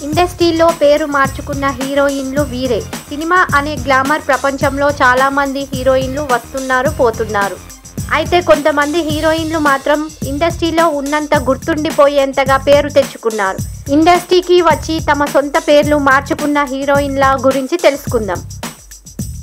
ఇండస్ట్రీలో పేరు మార్చుకున్న హీరోయిన్లు వీరే. సినిమా అనే గ్లామర్ ప్రపంచంలో చాలామంది హీరోయిన్లు వస్తున్నారు, పోతున్నారు. అయితే కొంతమంది హీరోయిన్లు మాత్రం ఇండస్ట్రీలో ఉన్నంత గుర్తుండిపోయేంతగా పేరు తెచ్చుకున్నారు. ఇండస్ట్రీకి వచ్చి తమ సొంత పేర్లు మార్చుకున్న హీరోయిన్ల గురించి తెలుసుకుందాం.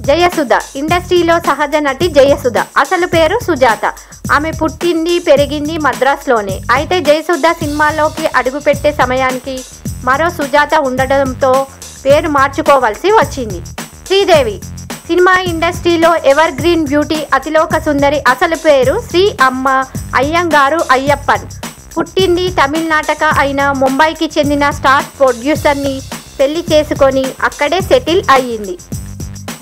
జయసుధ. ఇండస్ట్రీలో సహజ నటి జయసుధ. అసలు పేరు సుజాత. ఆమె పుట్టింది, పెరిగింది మద్రాసులోనే. అయితే జయసుధ సినిమాలోకి అడుగుపెట్టే సమయానికి మరో సుజాత ఉండడంతో పేరు మార్చుకోవాల్సి వచ్చింది. శ్రీదేవి. సినిమా ఇండస్ట్రీలో ever green beauty, Athiloka Sundari. అసలు పేరు శ్రీ అమ్మ అయ్యంగారు అయ్యప్పన్. పుట్టింది తమిళనాటక అయిన ముంబైకి చెందిన స్టార్ ప్రొడ్యూసర్ని పెళ్లి చేసుకొని అక్కడే సెటిల్ అయ్యింది.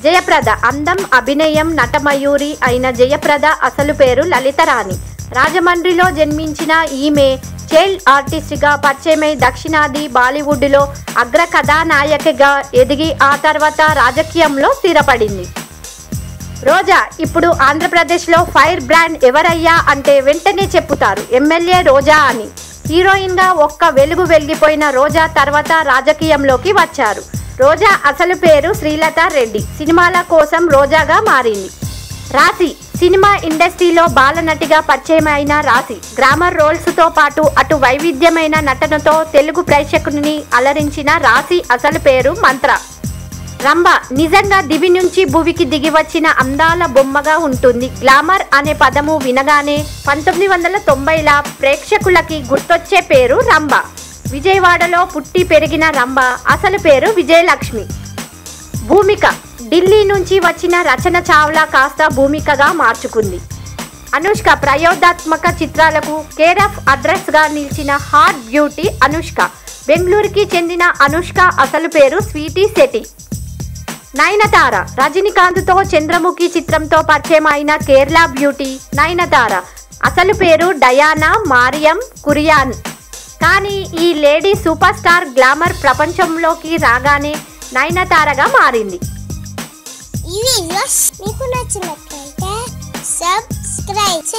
జయప్రద. అందం, అభినయం, నటమయూరి అయిన జయప్రద అసలు పేరు లలితరాణి. రాజమండ్రిలో జన్మించిన ఈమె చైల్డ్ ఆర్టిస్ట్గా పరిచయమై దక్షిణాది బాలీవుడ్లో అగ్ర కథానాయికగా ఎదిగి ఆ తర్వాత రాజకీయంలో స్థిరపడింది. రోజా. ఇప్పుడు ఆంధ్రప్రదేశ్లో ఫైర్ బ్రాండ్ ఎవరయ్యా అంటే వెంటనే చెప్పుతారు ఎమ్మెల్యే రోజా అని. హీరోయిన్గా ఒక్క వెలుగు వెలిగిపోయిన రోజా తర్వాత రాజకీయంలోకి వచ్చారు. రోజా అసలు పేరు శ్రీలత రెడ్డి. సినిమాల కోసం రోజాగా మారింది. రాశి. సినిమా ఇండస్ట్రీలో బాలనటిగా పరిచయం అయిన రాశి గ్రామర్ రోల్స్తో పాటు అటు వైవిధ్యమైన నటనతో తెలుగు ప్రేక్షకుని అలరించిన రాశి అసలు పేరు మంత్ర. రంభ. నిజంగా దివి నుంచి భువికి దిగి వచ్చిన అందాల బొమ్మగా ఉంటుంది. గ్లామర్ అనే పదము వినగానే 1990ల ప్రేక్షకులకి గుర్తొచ్చే పేరు రంభ. విజయవాడలో పుట్టి పెరిగిన రంభ అసలు పేరు విజయలక్ష్మి. భూమిక. ఢిల్లీ నుంచి వచ్చిన రచన చావ్లా కాస్త భూమికగా మార్చుకుంది. అనుష్క. ప్రయోగాత్మక చిత్రాలకు కేర్ ఆఫ్ అడ్రస్గా నిలిచిన హాట్ బ్యూటీ అనుష్క. బెంగళూరుకి చెందిన అనుష్క అసలు పేరు స్వీటీ శెట్టి. నయనతార. రజనీకాంత్తో చంద్రముఖి చిత్రంతో పరిచయం అయిన కేరళ బ్యూటీ నయనతార. అసలు పేరు డయానా మారియం కురియాన్. కానీ ఈ లేడీ సూపర్ స్టార్ గ్లామర్ ప్రపంచంలోకి రాగానే నయనతారగా మారింది. ఈ వీడియోస్ మీకు నచ్చినట్లయితే సబ్స్క్రైబ్